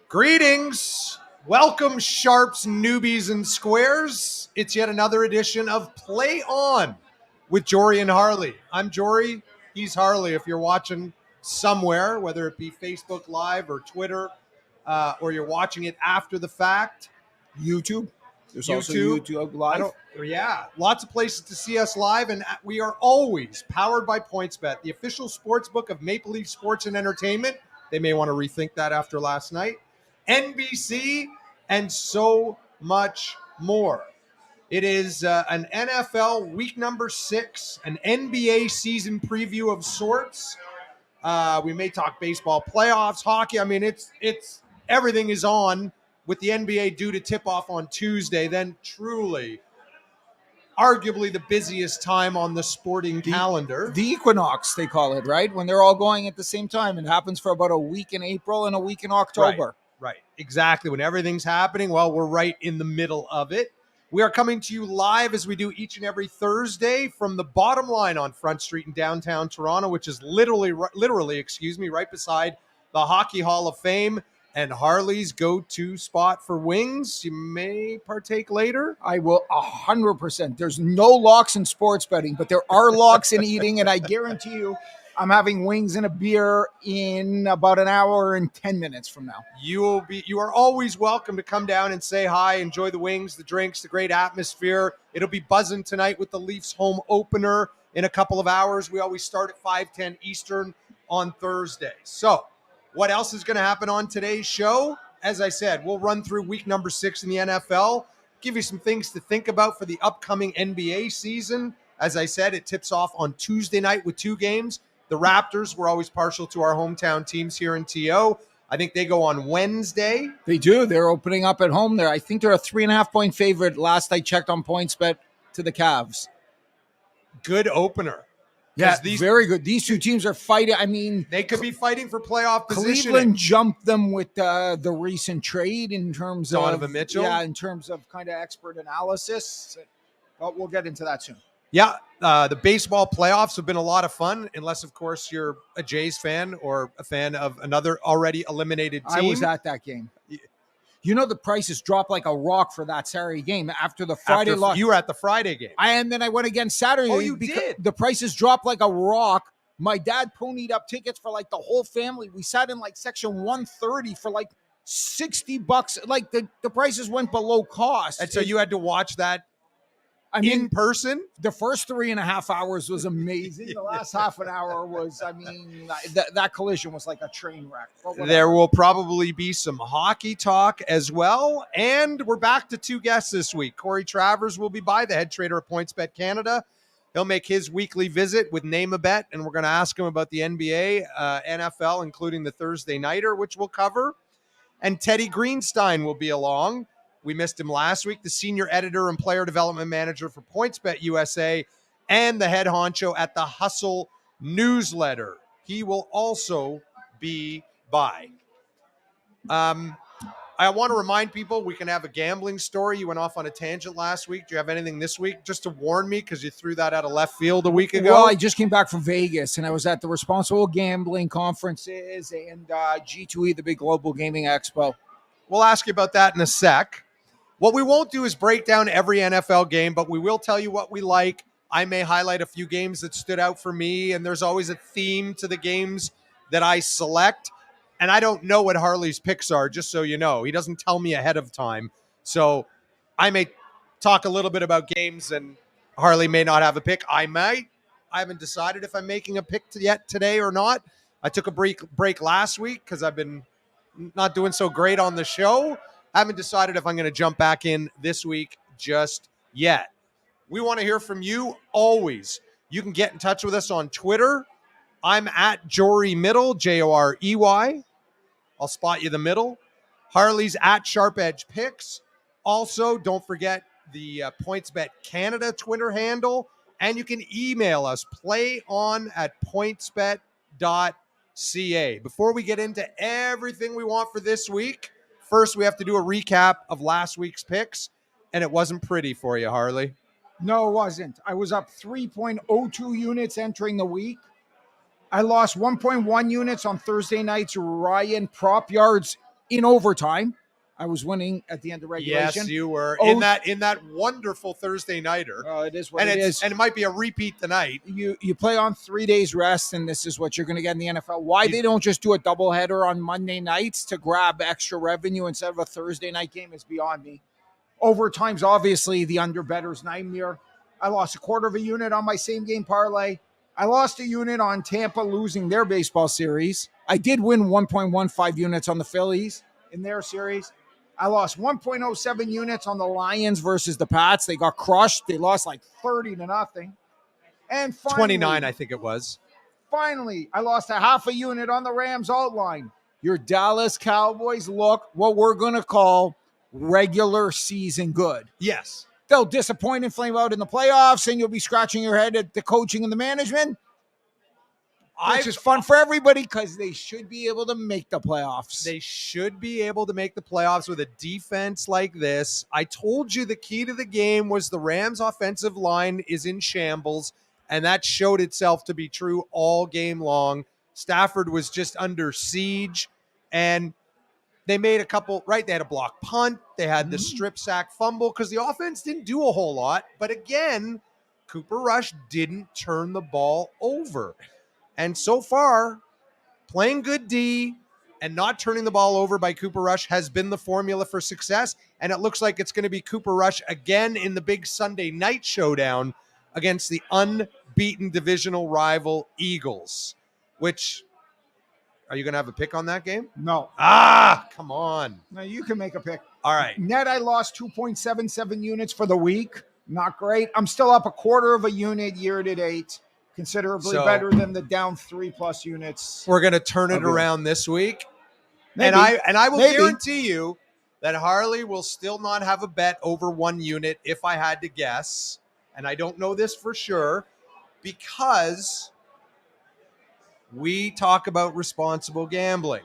Greetings. Welcome, sharps, newbies, and squares. It's yet another edition of Play On with Jorey and Harley. I'm Jorey. He's Harley. If you're watching somewhere, whether it be Facebook Live or Twitter, or you're watching it after the fact, YouTube. There's also YouTube Live. Lots of places to see us live, and we are always powered by PointsBet, the official sports book of Maple Leaf Sports and Entertainment. They may want to rethink that after last night. NBC, and so much more. It is an NFL week number 6, an NBA season preview of sorts. We may talk baseball playoffs, hockey. I mean, it's everything is on with the NBA due to tip off on Tuesday. Then truly, arguably the busiest time on the sporting calendar. The equinox, they call it, right? When they're all going at the same time. It happens for about a week in April and a week in October. Right. Exactly. When everything's happening, well, we're right in the middle of it. We are coming to you live as we do each and every Thursday from the Bottom Line on Front Street in downtown Toronto, which is literally, right beside the Hockey Hall of Fame and Harley's go-to spot for wings. You may partake later. I will 100%. There's no locks in sports betting, but there are locks in eating, and I guarantee you I'm having wings and a beer in about an hour and 10 minutes from now. You are always welcome to come down and say hi, enjoy the wings, the drinks, the great atmosphere. It'll be buzzing tonight with the Leafs home opener in a couple of hours. We always start at 5:10 Eastern on Thursday. So what else is going to happen on today's show? As I said, we'll run through week number 6 in the NFL, give you some things to think about for the upcoming NBA season. As I said, it tips off on Tuesday night with 2 games. The Raptors, we're always partial to our hometown teams here in TO. I think they go on Wednesday. They do. They're opening up at home there. I think they're a 3.5-point favorite last I checked on PointsBet to the Cavs. Good opener. Yeah, very good. These two teams are fighting. I mean, they could be fighting for playoff position. Cleveland jumped them with the recent trade in terms of Donovan Mitchell. Yeah, in terms of kind of expert analysis. But we'll get into that soon. Yeah, the baseball playoffs have been a lot of fun, unless, of course, you're a Jays fan or a fan of another already eliminated team. I was at that game. You know, the prices dropped like a rock for that Saturday game after the Friday loss. You were at the Friday game. And then I went again Saturday. Oh, you did? The prices dropped like a rock. My dad ponied up tickets for like the whole family. We sat in like section 130 for like $60. Like the prices went below cost. And so you had to watch that in person? The first 3.5 hours was amazing. The last half an hour was, that collision was like a train wreck. There will probably be some hockey talk as well. And we're back to 2 guests this week. Corey Travers will be by, the head trader of PointsBet Canada. He'll make his weekly visit with Name a Bet, and we're going to ask him about the NBA, NFL, including the Thursday Nighter, which we'll cover. And Teddy Greenstein will be along. We missed him last week, the senior editor and player development manager for PointsBet USA and the head honcho at the Hustle newsletter. He will also be by. I want to remind people we can have a gambling story. You went off on a tangent last week. Do you have anything this week? Just to warn me, because you threw that out of left field a week ago. Well, I just came back from Vegas, and I was at the Responsible Gambling Conferences and G2E, the big global gaming expo. We'll ask you about that in a sec. What we won't do is break down every NFL game, but we will tell you what we like. I may highlight a few games that stood out for me, and there's always a theme to the games that I select. And I don't know what Harley's picks are, just so you know. He doesn't tell me ahead of time. So I may talk a little bit about games, and Harley may not have a pick. I might. I haven't decided if I'm making a pick yet today or not. I took a break last week because I've been not doing so great on the show. I haven't decided if I'm going to jump back in this week just yet. We want to hear from you always. You can get in touch with us on Twitter. I'm at Jorey Middle, Jorey. I'll spot you the middle. Harley's at Sharp Edge Picks. Also, don't forget the PointsBet Canada Twitter handle. And you can email us, playon@pointsbet.ca. Before we get into everything we want for this week, first, we have to do a recap of last week's picks, and it wasn't pretty for you, Harley. No, it wasn't. I was up 3.02 units entering the week. I lost 1.1 units on Thursday night's Ryan prop yards in overtime. I was winning at the end of regulation. Yes, you were Oh, in that wonderful Thursday nighter. It is what And it is. And it might be a repeat tonight. You play on 3 days rest, and this is what you're going to get in the NFL. Why they don't just do a doubleheader on Monday nights to grab extra revenue instead of a Thursday night game is beyond me. Overtime's obviously the underbetter's nightmare. I lost a quarter of a unit on my same game parlay. I lost a unit on Tampa losing their baseball series. I did win 1.15 units on the Phillies in their series. I lost 1.07 units on the Lions versus the Pats. They got crushed. They lost like 30-0. And finally, 29, I think it was. Finally, I lost a half a unit on the Rams outline. Your Dallas Cowboys look what we're going to call regular season good. Yes. They'll disappoint and flame out in the playoffs, and you'll be scratching your head at the coaching and the management. Which is fun for everybody because they should be able to make the playoffs. They should be able to make the playoffs with a defense like this. I told you the key to the game was the Rams' offensive line is in shambles, and that showed itself to be true all game long. Stafford was just under siege, and they made a couple, right? They had a block punt. They had the strip sack fumble because the offense didn't do a whole lot. But again, Cooper Rush didn't turn the ball over. And so far, playing good D and not turning the ball over by Cooper Rush has been the formula for success. And it looks like it's going to be Cooper Rush again in the big Sunday night showdown against the unbeaten divisional rival Eagles, which, are you going to have a pick on that game? No. Come on. No, you can make a pick. All right. Net, I lost 2.77 units for the week. Not great. I'm still up a quarter of a unit year to date. Considerably better than the down 3+ units. We're going to turn it around this week. Maybe. And I will guarantee you that Harley will still not have a bet over 1 unit if I had to guess. And I don't know this for sure because we talk about responsible gambling.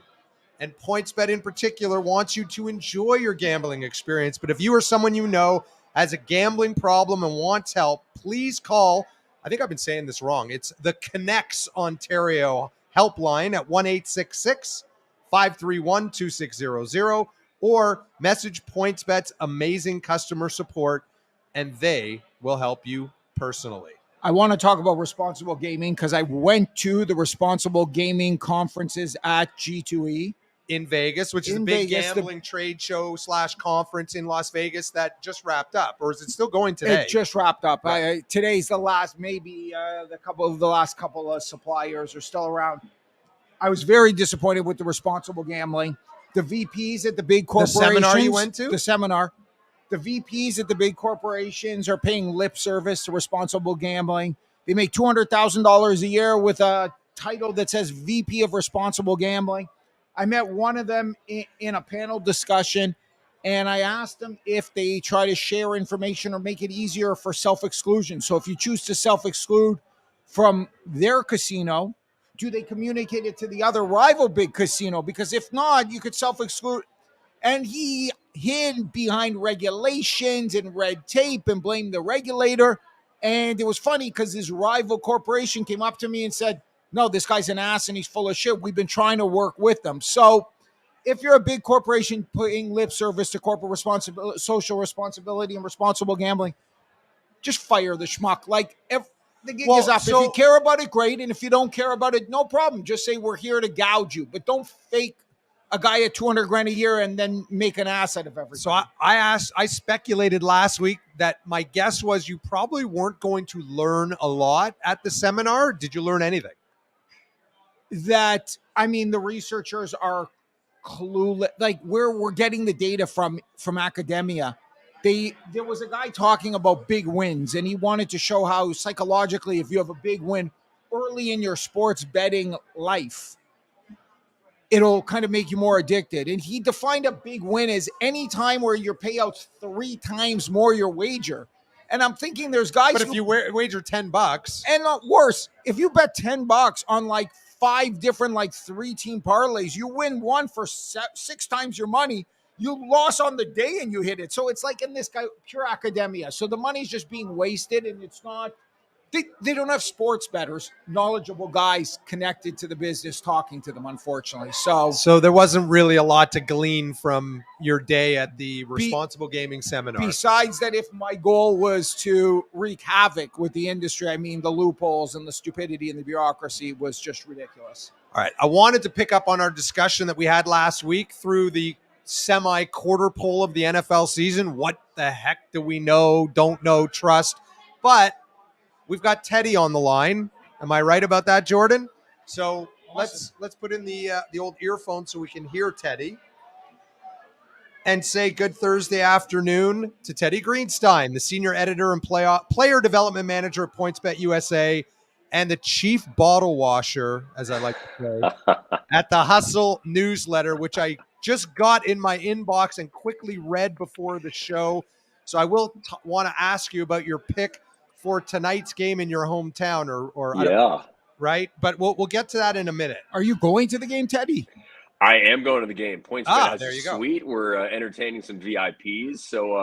And PointsBet in particular wants you to enjoy your gambling experience. But if you or someone you know has a gambling problem and wants help, please call. I think I've been saying this wrong. It's the Connects Ontario helpline at 1-866-531-2600 or message PointsBet's amazing customer support, and they will help you personally. I want to talk about responsible gaming because I went to the responsible gaming conferences at G2E. In Vegas, which is a big gambling trade show / conference in Las Vegas that just wrapped up, or is it still going today? It just wrapped up. Right. Today's the last, maybe the last couple of suppliers are still around. I was very disappointed with the responsible gambling. The VPs at the big corporations. The seminar you went to? The seminar. The VPs at the big corporations are paying lip service to responsible gambling. They make $200,000 a year with a title that says VP of Responsible Gambling. I met one of them in a panel discussion, and I asked them if they try to share information or make it easier for self-exclusion. So if you choose to self-exclude from their casino, do they communicate it to the other rival big casino? Because if not, you could self-exclude. And he hid behind regulations and red tape and blamed the regulator. And it was funny because his rival corporation came up to me and said, no, this guy's an ass and he's full of shit. We've been trying to work with them. So if you're a big corporation putting lip service to corporate responsibility, social responsibility, and responsible gambling, just fire the schmuck. Like, if the gig is up. If you care about it, great. And if you don't care about it, no problem. Just say we're here to gouge you. But don't fake a guy at $200,000 a year and then make an ass out of everything. So I speculated last week that my guess was you probably weren't going to learn a lot at the seminar. Did you learn anything? The researchers are clueless. Like, we're getting the data from academia. There was a guy talking about big wins, and he wanted to show how psychologically, if you have a big win early in your sports betting life, it'll kind of make you more addicted. And he defined a big win as any time where your payout's 3 times more your wager. And I'm thinking there's guys. But if you wager $10, and worse, if you bet $10 on like 5 different 3-team parlays, you win one for 6 times your money. You lost on the day and you hit it. So it's like in this guy, pure academia. So the money's just being wasted, and it's not They don't have sports bettors, knowledgeable guys connected to the business talking to them, unfortunately. So there wasn't really a lot to glean from your day at the responsible gaming seminar. Besides that, if my goal was to wreak havoc with the industry, I mean, the loopholes and the stupidity and the bureaucracy was just ridiculous. All right. I wanted to pick up on our discussion that we had last week through the semi-quarter poll of the NFL season. What the heck do we know, don't know, trust? But we've got Teddy on the line. Am I right about that, Jordan? So Awesome. let's put in the old earphone so we can hear Teddy. And say good Thursday afternoon to Teddy Greenstein, the senior editor and player development manager at PointsBet USA and the chief bottle washer, as I like to say, at the Hustle newsletter, which I just got in my inbox and quickly read before the show. So I will want to ask you about your pick for tonight's game in your hometown, or yeah, right? But we'll get to that in a minute. Are you going to the game, Teddy? I am going to the game. PointsBet has there a you go. suite. We're entertaining some VIPs, so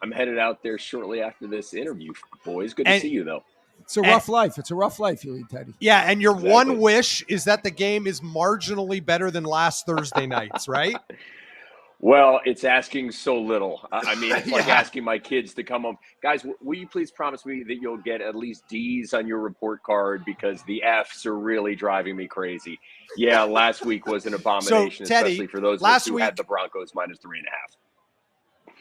I'm headed out there shortly after this interview, boys. Good to see you, though. It's a rough life. It's a rough life, you lead, Teddy. Yeah, and your one wish is that the game is marginally better than last Thursday night's, right? Well, it's asking so little. I mean, it's like asking my kids to come home. Guys, will you please promise me that you'll get at least D's on your report card, because the F's are really driving me crazy. Yeah, last week was an abomination, so, Teddy, especially for those of us who had the Broncos minus 3.5.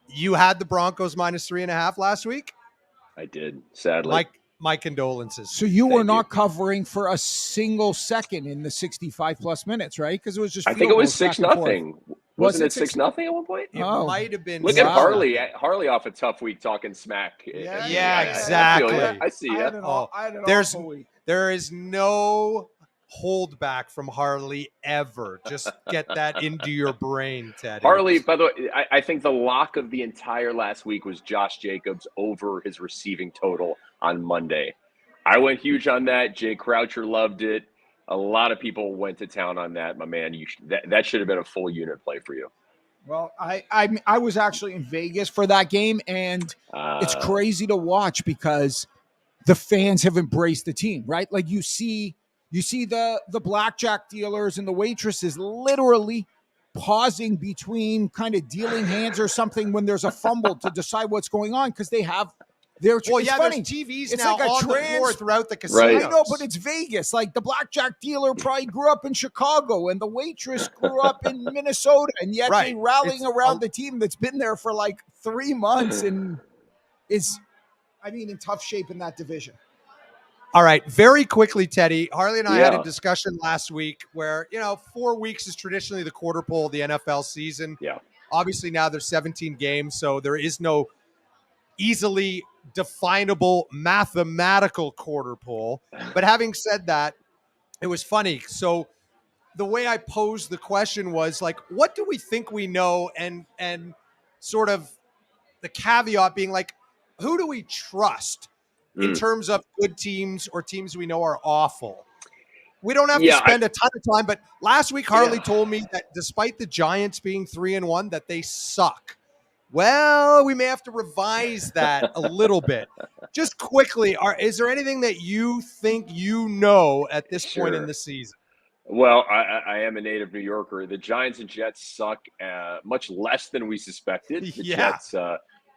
You had the Broncos minus 3.5 last week? I did, sadly. My condolences. So you were not covering for a single second in the 65-plus minutes, right? Because it was just I think it was 6-0. Wasn't it 6-0 at one point? It might have been. Look at Harley. Harley off a tough week talking smack. Yeah, exactly. I see you. There is no holdback from Harley ever. Just get that into your brain, Teddy. Harley, by the way, I think the lock of the entire last week was Josh Jacobs over his receiving total on Monday. I went huge on that. Jay Croucher loved it. A lot of people went to town on that, my man. That should have been a full unit play for you. Well, I was actually in Vegas for that game, and it's crazy to watch because the fans have embraced the team, right? Like you see the blackjack dealers and the waitresses literally pausing between kind of dealing hands or something when there's a fumble to decide what's going on, because they have their funny. There's TVs now like on the floor throughout the casino. Right. I know, but it's Vegas. Like the blackjack dealer probably grew up in Chicago and the waitress grew up in Minnesota, and yet they rallying around the team that's been there for like 3 months and is, in tough shape in that division. All right, very quickly, Teddy. Harley and I had a discussion last week where, 4 weeks is traditionally the quarter pole of the NFL season. Yeah. Obviously now there's 17 games, so there is no easily definable mathematical quarter pole. But having said that, it was funny. So the way I posed the question was like, what do we think we know? And sort of the caveat being like, who do we trust in terms of good teams or teams we know are awful? We don't have to spend a ton of time, but last week Harley told me that despite the Giants being 3-1, that they suck. Well, we may have to revise that a little bit. Just quickly, is there anything that you think you know at this point in the season? Well, I am a native New Yorker. The Giants and Jets suck much less than we suspected. The Jets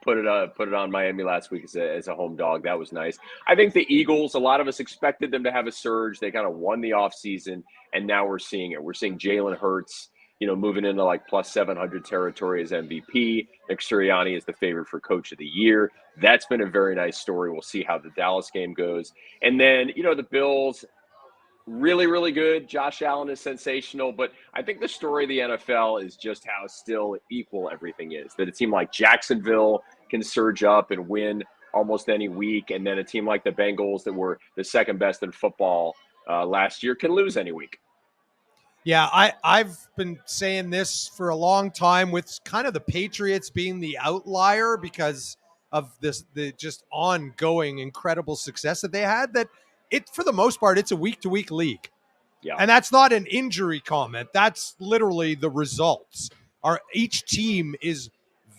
put it on Miami last week as a home dog. That was nice. I think the Eagles, a lot of us expected them to have a surge. They kind of won the offseason, and now we're seeing it. We're seeing Jalen Hurts, moving into like plus 700 territory as MVP. Nick Sirianni is the favorite for Coach of the Year. That's been a very nice story. We'll see how the Dallas game goes. And then, the Bills, really, really good. Josh Allen is sensational. But I think the story of the NFL is just how still equal everything is. That a team like Jacksonville can surge up and win almost any week. And then a team like the Bengals, that were the second best in football last year, can lose any week. Yeah, I've been saying this for a long time, with kind of the Patriots being the outlier because of the just ongoing incredible success that they had, that for the most part, it's a week-to-week league. Yeah. And that's not an injury comment. That's literally the results. Each team is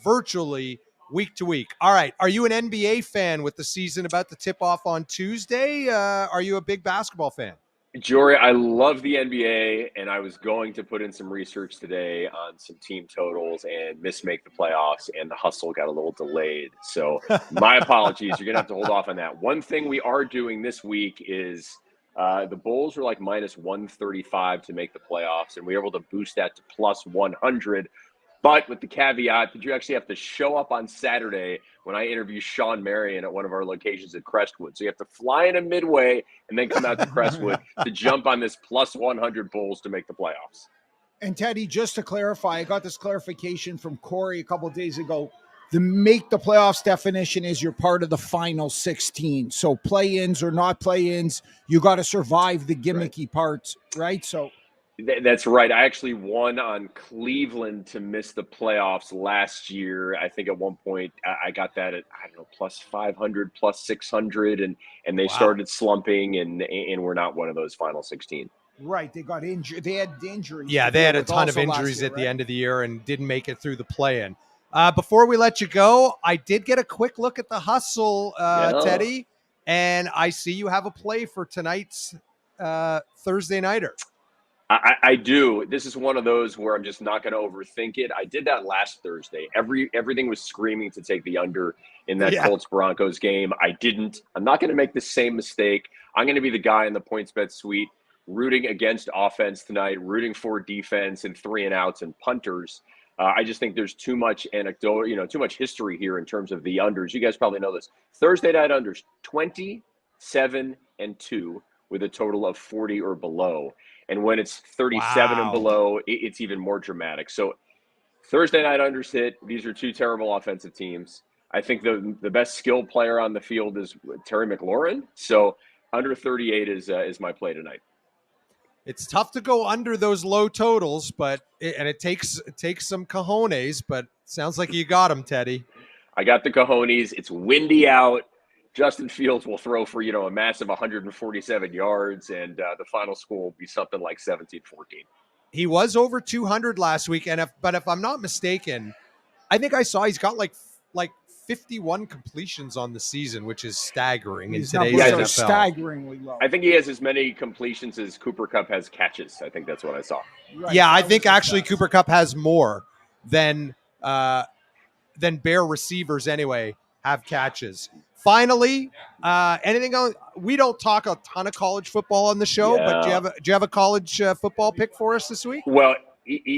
virtually week to week. All right. Are you an NBA fan with the season about to tip off on Tuesday? Are you a big basketball fan? Jorey, I love the NBA, and I was going to put in some research today on some team totals and make the playoffs, and the hustle got a little delayed. So my apologies. You're going to have to hold off on that. One thing we are doing this week is the Bulls are like minus 135 to make the playoffs, and we were able to boost that to plus 100. But with the caveat that you actually have to show up on Saturday when I interview Sean Marion at one of our locations at Crestwood. So you have to fly into Midway and then come out to Crestwood to jump on this plus 100 Bulls to make the playoffs. And Teddy, just to clarify, I got this clarification from Corey a couple of days ago. The make the playoffs definition is you're part of the final 16. So play-ins or not play-ins, you got to survive the gimmicky parts, right? So that's right. I actually won on Cleveland to miss the playoffs last year. I think at one point I got that at, I don't know, plus 500, plus 600, and they started slumping, and we're not one of those final 16. Right. They got injured. They had injuries. Yeah, they had a ton of injuries at the end of the year and didn't make it through the play-in. Before we let you go, I did get a quick look at the hustle, Teddy, and I see you have a play for tonight's Thursday nighter. I do. This is one of those where I'm just not going to overthink it. I did that last Thursday. Everything was screaming to take the under in that Colts-Broncos game. I didn't. I'm not going to make the same mistake. I'm going to be the guy in the PointsBet suite rooting against offense tonight, rooting for defense and 3-and-outs and punters. I just think there's too much anecdote, too much history here in terms of the unders. You guys probably know this. Thursday night unders, 27-2 with a total of 40 or below. And when it's 37 and below, it's even more dramatic. So Thursday night unders hit. These are two terrible offensive teams. I think the best skill player on the field is Terry McLaurin. So under 38 is my play tonight. It's tough to go under those low totals, but it takes some cojones. But sounds like you got them, Teddy. I got the cojones. It's windy out. Justin Fields will throw for, a massive 147 yards, and the final score will be something like 17-14. He was over 200 last week, but if I'm not mistaken, I think I saw he's got like 51 completions on the season, which is staggering in today's NFL. Staggeringly low. I think he has as many completions as Cooper Kupp has catches. I think that's what I saw. Right. Yeah, I think actually Cooper Kupp has more than Bear receivers anyway have catches. Finally, anything on? We don't talk a ton of college football on the show, but do you have a college football pick for us this week? Well,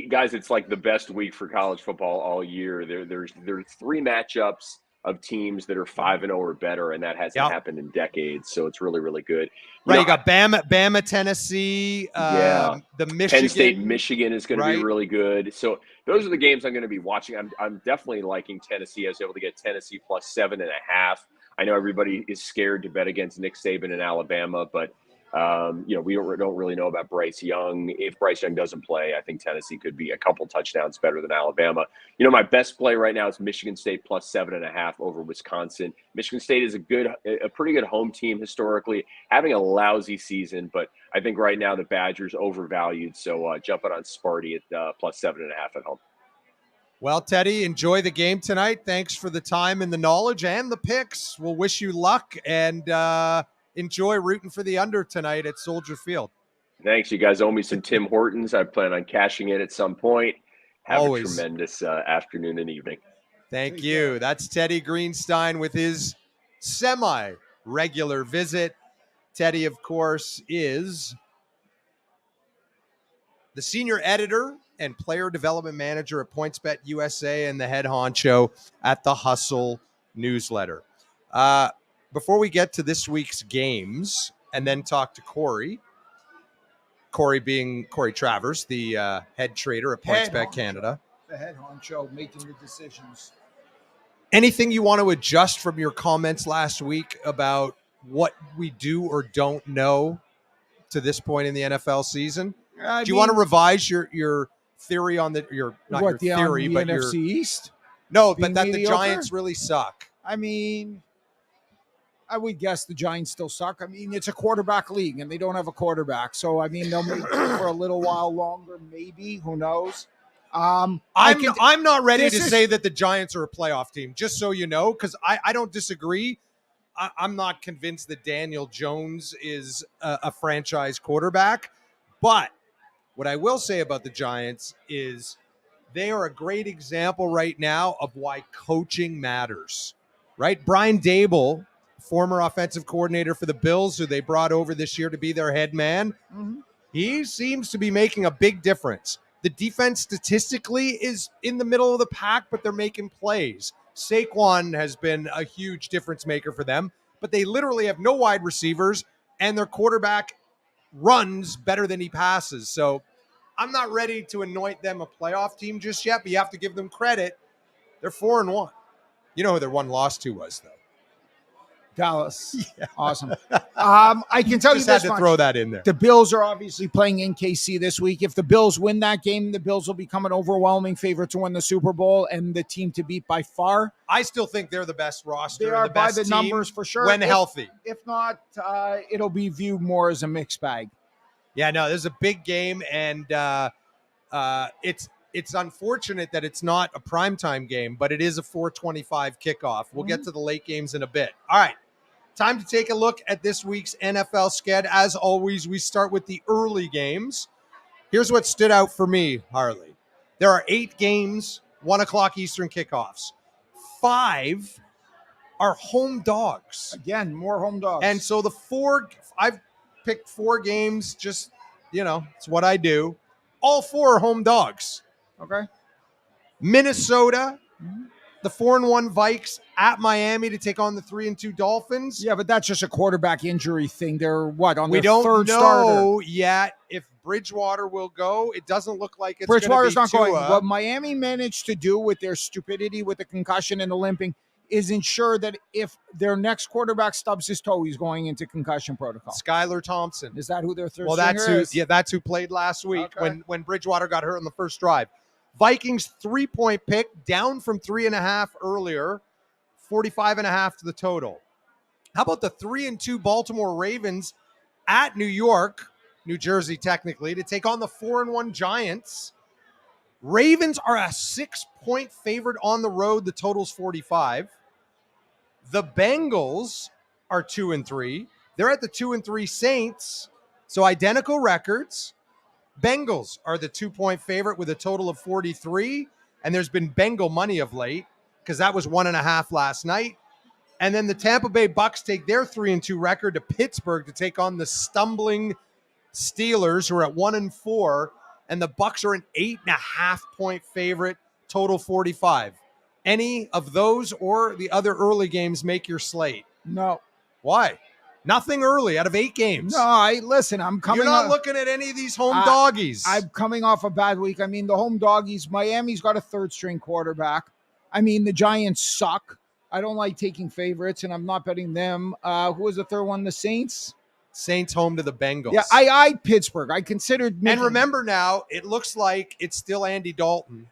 guys, it's like the best week for college football all year. There's 3 matchups of teams that are 5-0 or better, and that hasn't happened in decades. So it's really, really good. You got Bama, Tennessee, the Michigan. Penn State, Michigan is going to be really good. So those are the games I'm going to be watching. I'm definitely liking Tennessee. I was able to get Tennessee plus 7.5. I know everybody is scared to bet against Nick Saban in Alabama, but we don't really know about Bryce Young. If Bryce Young doesn't play, I think Tennessee could be a couple touchdowns better than Alabama. My best play right now is Michigan State plus 7.5 over Wisconsin. Michigan State is a pretty good home team historically, having a lousy season, but I think right now the Badgers overvalued. So jumping on Sparty at plus 7.5 at home. Well, Teddy, enjoy the game tonight. Thanks for the time and the knowledge and the picks. We'll wish you luck and enjoy rooting for the under tonight at Soldier Field. Thanks. You guys owe me some Tim Hortons. I plan on cashing in at some point. Have a tremendous afternoon and evening. Thank you. That's Teddy Greenstein with his semi-regular visit. Teddy, of course, is the senior editor and player development manager at PointsBet USA and the head honcho at the Hustle newsletter. Before we get to this week's games and then talk to Corey being Corey Travers, the head trader at PointsBet Canada. The head honcho making the decisions. Anything you want to adjust from your comments last week about what we do or don't know to this point in the NFL season? Do you want to revise your theory on the NFC East? No, but that the Giants really suck. I mean, I would guess the Giants still suck. I mean, it's a quarterback league, and they don't have a quarterback. So, I mean, they'll make it for a little while longer, maybe. Who knows? I'm not ready to this is- say that the Giants are a playoff team, just so you know, because I don't disagree. I'm not convinced that Daniel Jones is a franchise quarterback. But what I will say about the Giants is they are a great example right now of why coaching matters, right? Brian Dable, former offensive coordinator for the Bills, who they brought over this year to be their head man, he seems to be making a big difference. The defense statistically is in the middle of the pack, but they're making plays. Saquon has been a huge difference maker for them, but they literally have no wide receivers, and their quarterback runs better than he passes. So I'm not ready to anoint them a playoff team just yet, but you have to give them credit. They're 4-1. You know who their one loss to was, though. Dallas. Yeah. Awesome. I can tell you Just this had to much. throw that in there. The Bills are obviously playing in KC this week. If the Bills win that game, the Bills will become an overwhelming favorite to win the Super Bowl and the team to beat by far. I still think they're the best roster. They are the by best the team numbers for sure. When healthy. If not, it'll be viewed more as a mixed bag. Yeah, no, this is a big game, and it's unfortunate that it's not a primetime game, but it is a 4:25 kickoff. We'll get to the late games in a bit. All right, time to take a look at this week's NFL sched. As always, we start with the early games. Here's what stood out for me, Harley. There are 8 games, 1 o'clock Eastern kickoffs. 5 are home dogs. Again, more home dogs. And so I've picked 4 games, just, it's what I do. All 4 are home dogs. Okay. Minnesota, the 4-1 Vikes at Miami to take on the 3-2 Dolphins. Yeah, but that's just a quarterback injury thing. They're on We their don't third know starter. yet if Bridgewater will go. It doesn't look like it's Bridgewater's going not to be going. Tua. What Miami managed to do with their stupidity with the concussion and the limping is ensure that if their next quarterback stubs his toe, he's going into concussion protocol. Skylar Thompson. Is that who their third that's stringer who. is? Yeah, that's who played last week Okay. when Bridgewater got hurt on the first drive. Vikings 3-point pick, down from 3.5 earlier, 45.5 to the total. How about the 3-2 Baltimore Ravens at New York, New Jersey technically, to take on the 4-1 Giants? Ravens are a 6-point favorite on the road. The total's 45. The Bengals are 2-3. They're at the 2-3 Saints, so identical records. Bengals are the 2-point favorite with a total of 43, and there's been Bengal money of late because that was 1.5 last night. And then the Tampa Bay Bucks take their 3-2 record to Pittsburgh to take on the stumbling Steelers, who are at 1-4, and the Bucks are an 8.5-point favorite, total 45. Any of those or the other early games make your slate? No. Why? Nothing early out of 8 games. No, I'm coming. You're not looking at any of these home doggies. I'm coming off a bad week. I mean, the home doggies, Miami's got a third-string quarterback. I mean, the Giants suck. I don't like taking favorites, and I'm not betting them. Who was the third one? The Saints? Saints home to the Bengals. Yeah, I eyed Pittsburgh. I considered And remember now, it looks like it's still Andy Dalton.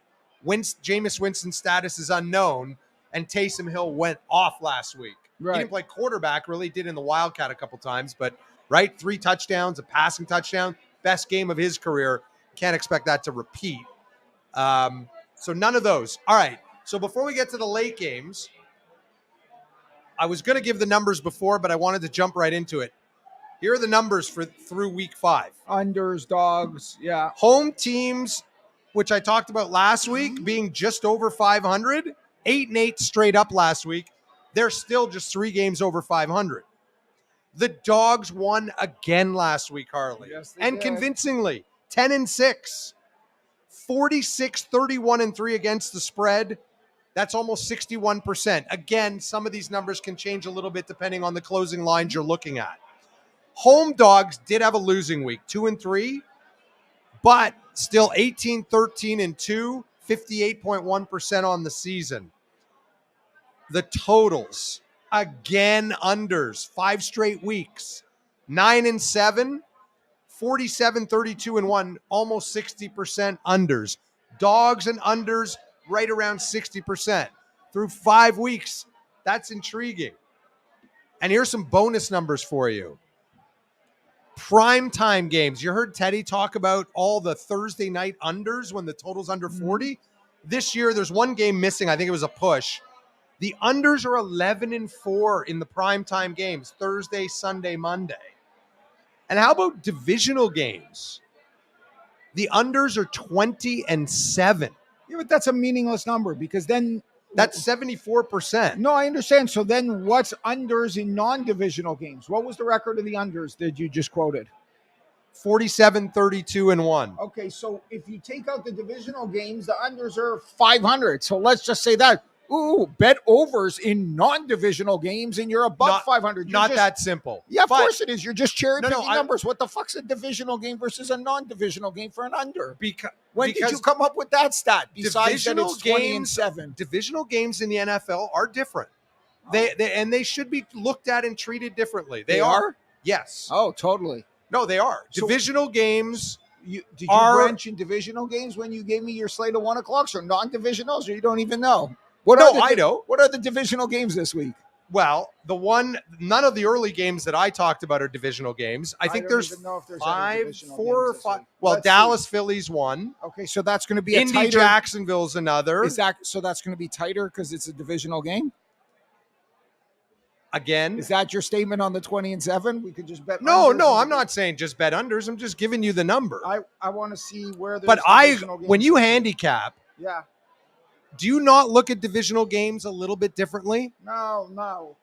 Jameis Winston's status is unknown, and Taysom Hill went off last week. Right. He didn't play quarterback, really did in the Wildcat a couple times, but 3 touchdowns, a passing touchdown, best game of his career. Can't expect that to repeat. So none of those. All right, so before we get to the late games, I was going to give the numbers before, but I wanted to jump right into it. Here are the numbers through week 5. Unders, dogs, yeah. Home teams, which I talked about last week, being just over 500, 8-8 straight up last week. They're still just 3 games over 500. The dogs won again last week, Harley. Yes, they and did. convincingly, 10-6. 46, 31-3 against the spread. That's almost 61%. Again, some of these numbers can change a little bit depending on the closing lines you're looking at. Home dogs did have a losing week, 2-3, but still 18-13-2, 58.1% on the season. The totals, again, unders, 5 straight weeks, 9-7, 47-32-1, almost 60% unders. Dogs and unders right around 60% through 5 weeks. That's intriguing. And here's some bonus numbers for you. Primetime games. You heard Teddy talk about all the Thursday night unders when the total's under 40. This year, there's one game missing. I think it was a push. The unders are 11-4 in the primetime games, Thursday, Sunday, Monday. And how about divisional games? The unders are 20-7. Yeah, but that's a meaningless number because then That's 74%. no, I understand. So then what's unders in non-divisional games? What was the record of the unders that you just quoted? 47, 32, and 1. Okay, so if you take out the divisional games, the unders are 500. So let's just say that. Ooh, bet overs in non-divisional games and you're above 500. Not that simple. Yeah, of course it is. You're just cherry picking No, numbers. What the fuck's a divisional game versus a non-divisional game for an under? When did because you come up with that stat? Besides that divisional it's 20 and games, 7. divisional games in the NFL are different. They should be looked at and treated differently. They are? Yes. Oh, totally. No, they are. So- divisional games. Did you Are- mention divisional games when you gave me your slate of 1 o'clocks or non-divisionals, or you don't even know? I know. What are the divisional games this week? Well, none of the early games that I talked about are divisional games. I think don't there's even know if there's any 5, divisional 4 or games this 5. week. Well, Let's see. Dallas Phillies won. Okay, so that's going to be a Indy tighter. Jacksonville's another. So that's going to be tighter because it's a divisional game. Again. Is that your statement on the 20 and 7? We could just bet. No, unders. I'm not saying just bet unders. I'm just giving you the number. I want to see where. But when you handicap, yeah. do you not look at divisional games a little bit differently? No.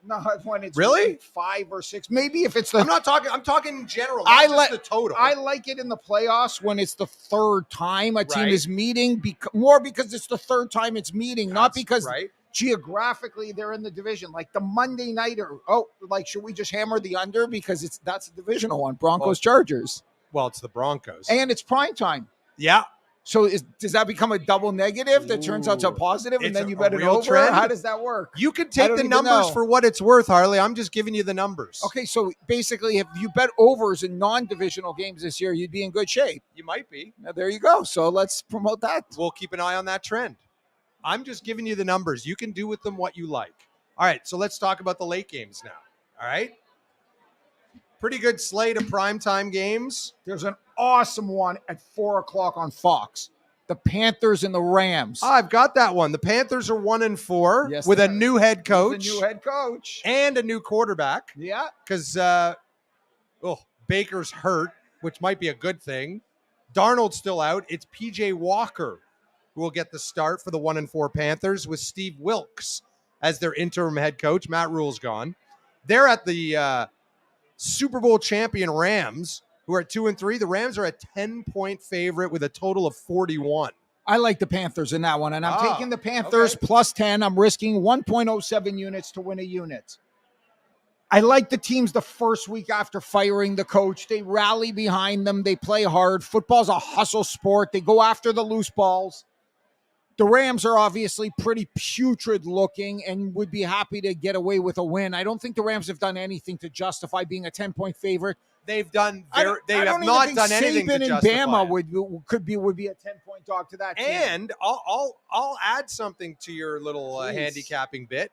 When it's Really? week 5 or 6, maybe if it's the. I'm talking in general. I Not like just the total. I like it in the playoffs when it's the third time a team Right. is meeting. More because it's the third time it's meeting, not because right. geographically they're in the division. Like the Monday nighter. Oh, like should we just hammer the under because that's a divisional one? Broncos Chargers, Well, it's the Broncos. and it's prime time. Yeah. So does that become a double negative that turns out to a positive, and It's then you a bet it real over? trend. How does that work? You can I take don't the even numbers know. for what it's worth, Harley. I'm just giving you the numbers. Okay, so basically, if you bet overs in non-divisional games this year, you'd be in good shape. You might be. Now, there you go. So let's promote that. We'll keep an eye on that trend. I'm just giving you the numbers. You can do with them what you like. All right, so let's talk about the late games now. All right? Pretty good slate of primetime games. There's an awesome one at 4 o'clock on Fox. The Panthers and the Rams. I've got that one. The Panthers are 1-4 Yes, with they a are. new head coach The new head coach. and a new quarterback Yeah. because Baker's hurt, which might be a good thing. Darnold's still out. It's PJ Walker who will get the start for the 1-4 Panthers with Steve Wilkes as their interim head coach. Matt Rule's gone. They're at the Super Bowl champion Rams, who are at 2-3. The Rams are a 10-point favorite with a total of 41. I like the Panthers in that one, and I'm Ah, taking the Panthers okay. plus 10. I'm risking 1.07 units to win a unit. I like the teams the first week after firing the coach. They rally behind them. They play hard. Football's a hustle sport. They go after the loose balls. The Rams are obviously pretty putrid looking and would be happy to get away with a win. I don't think the Rams have done anything to justify being a 10-point favorite. They've done. I They don't have even not think done anything Saban to and justify Bama it. would be a 10-point dog to that team. And I'll add something to your little Please. handicapping bit.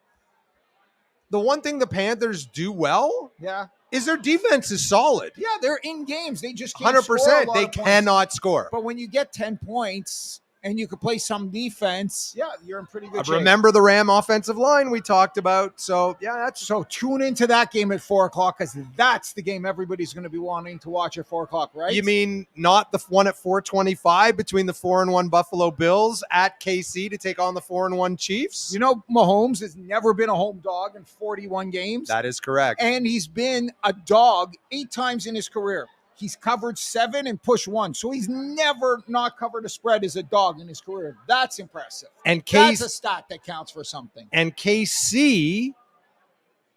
The one thing the Panthers do well Yeah. is their defense is solid. Yeah, they're in games. They just can't 100%. score a lot They of points. cannot score. But when you get 10 points and you could play some defense, yeah, you're in pretty good shape. Remember the Ram offensive line we talked about. So, yeah, that's So tune into that game at 4 o'clock because that's the game everybody's going to be wanting to watch at 4 o'clock, right? You mean not the one at 425 between the 4-1 Buffalo Bills at KC to take on the 4-1 Chiefs? You know, Mahomes has never been a home dog in 41 games. That is correct. And he's been a dog 8 times in his career. He's covered 7 and pushed 1. So he's never not covered a spread as a dog in his career. That's impressive. And That's a stat that counts for something. And KC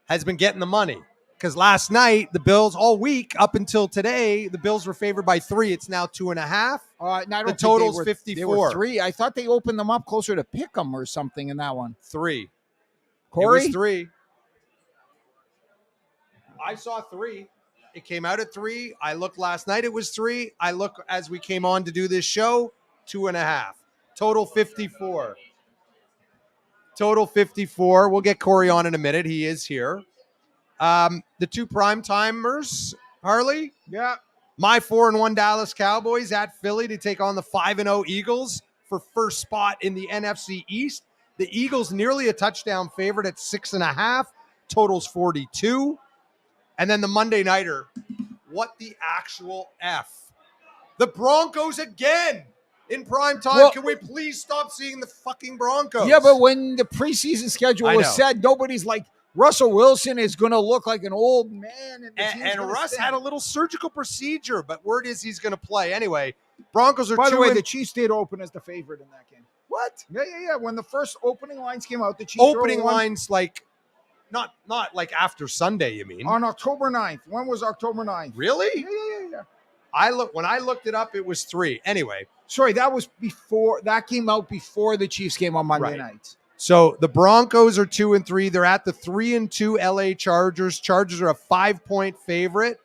has been getting the money because last night the Bills all week up until today, the Bills were favored by 3. It's now 2.5. And I don't The think total's they were, 54. They were 3. I thought they opened them up closer to pick 'em or something in that one. 3. Corey? It was 3. I saw 3. It came out at 3. I looked last night. It was 3. I look as we came on to do this show, 2.5. Total 54. Total 54. We'll get Corey on in a minute. He is here. The two prime timers Harley? Yeah. My 4-1 Dallas Cowboys at Philly to take on the 5-0 Eagles for first spot in the NFC East. The Eagles nearly a touchdown favorite at 6.5. Totals 42. And then the Monday nighter. What the actual F? The Broncos again in prime time. Well, Can we please stop seeing the fucking Broncos? Yeah, but when the preseason schedule was set, nobody's like, Russell Wilson is going to look like an old man. And Russ had a little surgical procedure, but word is he's going to play. Anyway, Broncos are By the way, the Chiefs did open as the favorite in that game. What? Yeah. When the first opening lines came out, the Chiefs opening lines like not like after Sunday, you mean? On October 9th. When was October 9th? Really? Yeah. When I looked it up, it was 3. Anyway. Sorry, that came out before the Chiefs game on Monday night. So the Broncos are 2-3. They're at the 3-2 LA Chargers. Chargers are a 5-point favorite,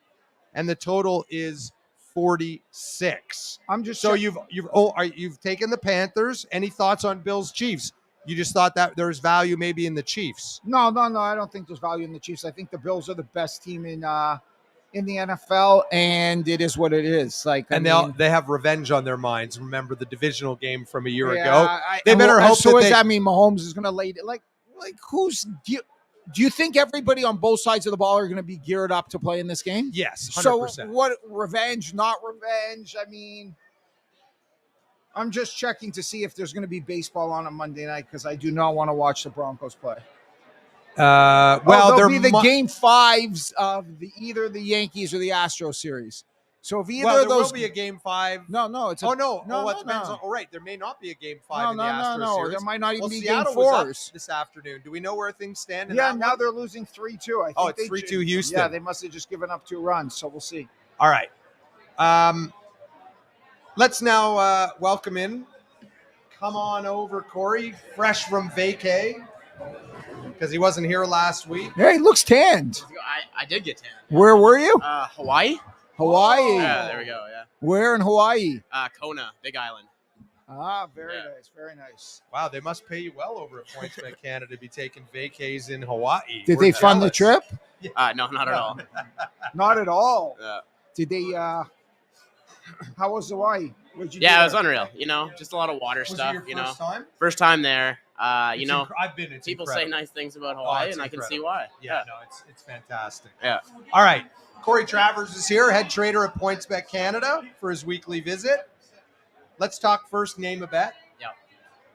and the total is 46. I'm just so you've taken the Panthers. Any thoughts on Bills Chiefs? You just thought that there's value maybe in the Chiefs. No. I don't think there's value in the Chiefs. I think the Bills are the best team in the NFL, and it is what it is. They have revenge on their minds. Remember the divisional game from a year ago? They better hope. So does that mean Mahomes is going to lay it? Like who's? Do you think everybody on both sides of the ball are going to be geared up to play in this game? Yes, 100%. So what? Revenge? Not revenge? I mean, I'm just checking to see if there's going to be baseball on Monday night because I do not want to watch the Broncos play. There'll be the game 5s of either the Yankees or the Astros series. So if either of those will be a game 5. No, it's it depends on. Oh, right, there may not be a game 5 in the Astros series. There might not even be Seattle game 4s this afternoon. Do we know where things stand? Now they're losing 3-2. I think it's 3-2 Houston. Yeah, they must have just given up 2 runs. So we'll see. All right. Let's now welcome in. Come on over, Corey, fresh from vacay. Because he wasn't here last week. Yeah, he looks tanned. I did get tanned. Where were you? Hawaii. Hawaii. Yeah, there we go. Yeah. Where in Hawaii? Kona, Big Island. Very nice. Very nice. Wow, they must pay you well over at PointsBet Canada to be taking vacays in Hawaii. Did they fund the trip? No, not at all. Not at all. Yeah. Did they? How was Hawaii? What'd you do it there? was unreal. Just a lot of water stuff. It your first time? First time there. I've been. It's people incredible. say nice things about Hawaii, and I can see why. Yeah, no, it's fantastic. Yeah. All right, Corey Travers is here, head trader at PointsBet Canada for his weekly visit. Let's talk first name a bet. Yeah.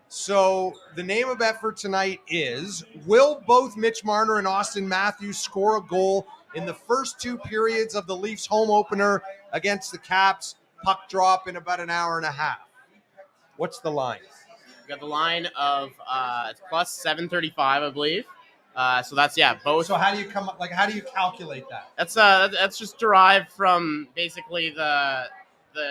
So the name a bet for tonight is: will both Mitch Marner and Austin Matthews score a goal in the first 2 periods of the Leafs home opener against the Caps? Puck drop in about an hour and a half. What's the line? We got the line of it's plus 735, I believe. So that's both. So how do you how do you calculate that? That's just derived from basically the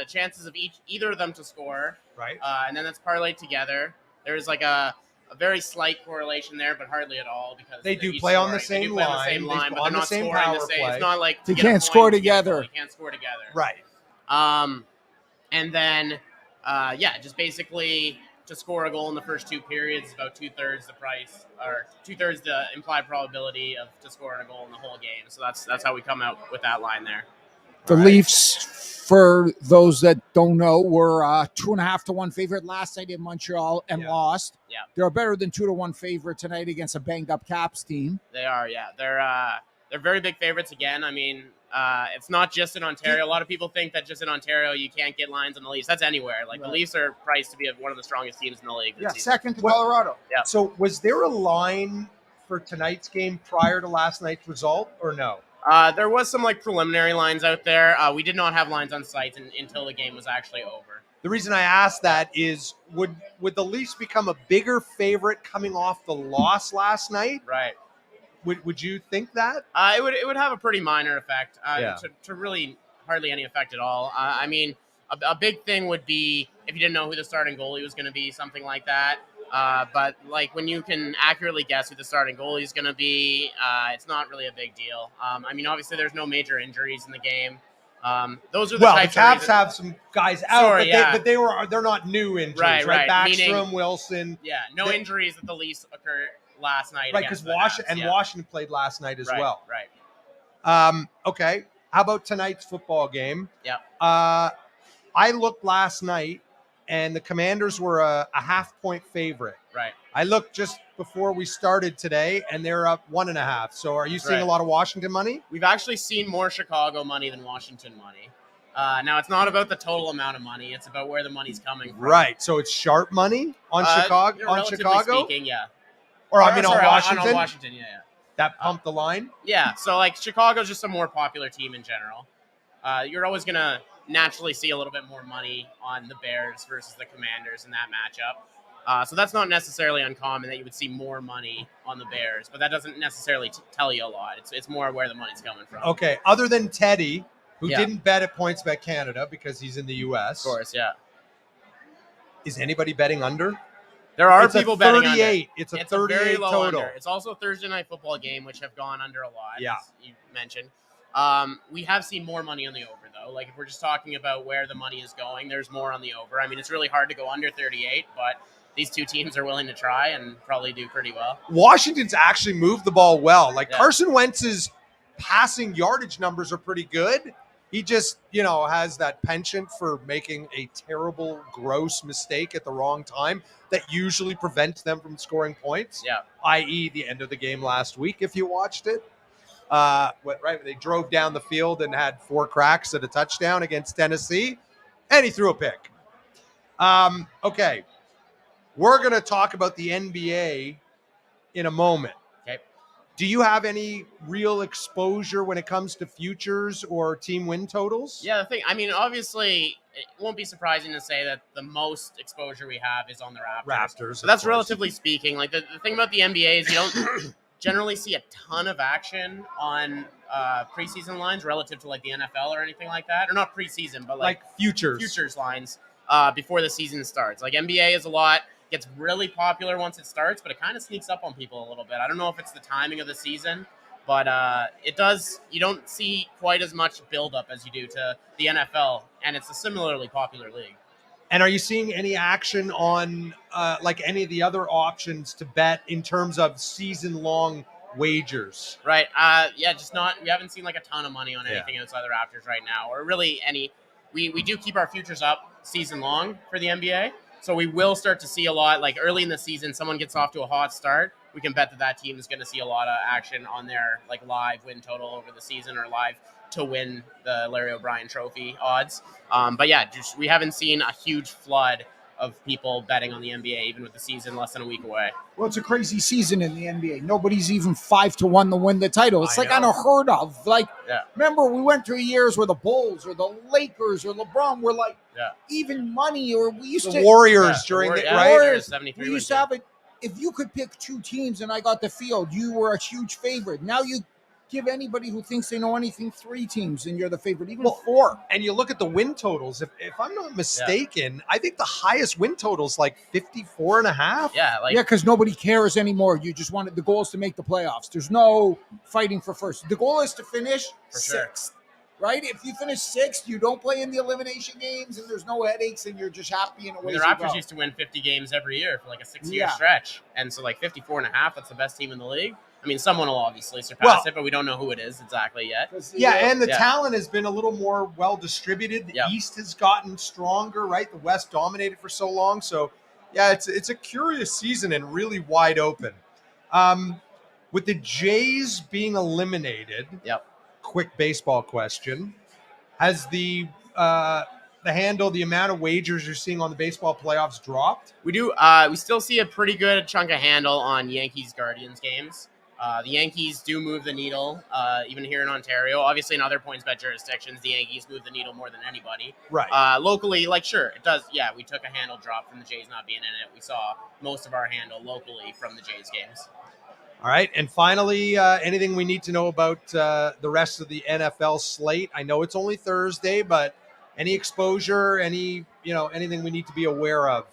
chances of either of them to score. Right. And then that's parlayed together. There's a very slight correlation there, but hardly at all because they do play on the same line. But they're not scoring the same. It's not like they can't score together. They can't score together. Right. And then just basically to score a goal in the first 2 periods is about 2/3 the price, or 2/3 the implied probability of to scoring a goal in the whole game. So that's how we come out with that line there. The Leafs, for those that don't know, were 2.5 to 1 favorite last night in Montreal and lost. Yeah. They're better than 2 to 1 favorite tonight against a banged up Caps team. They are, yeah. They're very big favorites again. I mean, it's not just in Ontario. A lot of people think that just in Ontario you can't get lines on the Leafs. That's anywhere. The Leafs are priced to be one of the strongest teams in the league. Yeah, second to Colorado. Yeah. So was there a line for tonight's game prior to last night's result, or no? There was some preliminary lines out there. We did not have lines on site until the game was actually over. The reason I asked that is would the Leafs become a bigger favorite coming off the loss last night? Right. Would you think that? It would have a pretty minor effect. Yeah. To really hardly any effect at all. I mean, a big thing would be if you didn't know who the starting goalie was going to be, something like that. But when you can accurately guess who the starting goalie is going to be, it's not really a big deal. I mean, obviously there's no major injuries in the game. Those are the types the Caps have some guys out, they're not new injuries, right? Backstrom, Wilson. Yeah, no injuries that the Leafs occurred last night. Right, because Washington played last night as well. Right. Okay. How about tonight's football game? Yeah. I looked last night, and the Commanders were a half-point favorite. Right. I looked just before we started today, and they're up 1.5. So are you seeing Right. a lot of Washington money? We've actually seen more Chicago money than Washington money. Now, it's not about the total amount of money. It's about where the money's coming from. Right. So it's sharp money on Chicago? On Relatively Chicago? speaking, yeah. Or I mean Sorry, on Washington? On Washington, yeah. That pumped the line? Yeah, so like Chicago's just a more popular team in general. You're always going to naturally see a little bit more money on the Bears versus the Commanders in that matchup. So that's not necessarily uncommon that you would see more money on the Bears, but that doesn't necessarily tell you a lot. It's more where the money's coming from. Okay, other than Teddy, who Yeah. didn't bet at PointsBet Canada because he's in the U.S. Of course, yeah. Is anybody betting under? There are It's people a betting 38. under. It's a very 38 low total. under. It's also a Thursday night football game, which have gone under a lot, Yeah. as you mentioned. We have seen more money on the over, though. Like, if we're just talking about where the money is going, there's more on the over. I mean, it's really hard to go under 38, but these two teams are willing to try and probably do pretty well. Washington's actually moved the ball well. Like Yeah. Carson Wentz's passing yardage numbers are pretty good. He just, has that penchant for making a terrible, gross mistake at the wrong time that usually prevents them from scoring points. Yeah. I.e., the end of the game last week, if you watched it. They drove down the field and had 4 cracks at a touchdown against Tennessee, and he threw a pick. Okay. We're going to talk about the NBA in a moment. Okay. Do you have any real exposure when it comes to futures or team win totals? Yeah, obviously, it won't be surprising to say that the most exposure we have is on the Raptors. So that's relatively speaking. Like, the thing about the NBA is you don't generally see a ton of action on preseason lines relative to, like, the NFL or anything like that. Or not preseason, but, like futures lines before the season starts. Like, NBA is gets really popular once it starts, but it kind of sneaks up on people a little bit. I don't know if it's the timing of the season, but it does. You don't see quite as much buildup as you do to the NFL, and it's a similarly popular league. And are you seeing any action on like any of the other options to bet in terms of season-long wagers? Right. Yeah, just not. We haven't seen like a ton of money on anything outside the Raptors right now, or really any. We do keep our futures up season long for the NBA. So we will start to see a lot, like early in the season, someone gets off to a hot start. We can bet that team is going to see a lot of action on their like live win total over the season or live to win the Larry O'Brien Trophy odds. But yeah, we haven't seen a huge flood of people betting on the NBA, even with the season less than a week away. Well, it's a crazy season in the NBA. Nobody's even 5-1 to win the title. It's I like know. unheard of. Like, Yeah. remember we went through years where the Bulls or the Lakers or LeBron were like Yeah. even money, or we used The to Warriors during the right? Warriors. 73 We used to have it. If you could pick 2 teams and I got the field, you were a huge favorite. Now you give anybody who thinks they know anything 3 teams and you're the favorite, even 4. And you look at the win totals. If I'm not mistaken, I think the highest win total is like 54.5. Yeah, like Yeah, because nobody cares anymore. You just wanted the goal is to make the playoffs. There's no fighting for first. The goal is to finish For sure. 6th, right? If you finish 6th, you don't play in the elimination games, and there's no headaches, and you're just happy and away the you Raptors go. used to win 50 games every year for like a 6-year Yeah. stretch. And so like 54.5, that's the best team in the league. I mean, someone will obviously surpass it, but we don't know who it is exactly yet. 'Cause, Yeah, and the Yeah. talent has been a little more well distributed. The Yeah. East has gotten stronger, right? The West dominated for so long. So, yeah, it's a curious season and really wide open. With the Jays being eliminated, Yep. quick baseball question: has the amount of wagers you're seeing on the baseball playoffs dropped? We do. We still see a pretty good chunk of handle on Yankees Guardians games. The Yankees do move the needle, even here in Ontario. Obviously, in other PointsBet jurisdictions, the Yankees move the needle more than anybody. Right. Locally, like, sure, it does. Yeah, we took a handle drop from the Jays not being in it. We saw most of our handle locally from the Jays games. All right. And finally, anything we need to know about the rest of the NFL slate? I know it's only Thursday, but any exposure, anything we need to be aware of?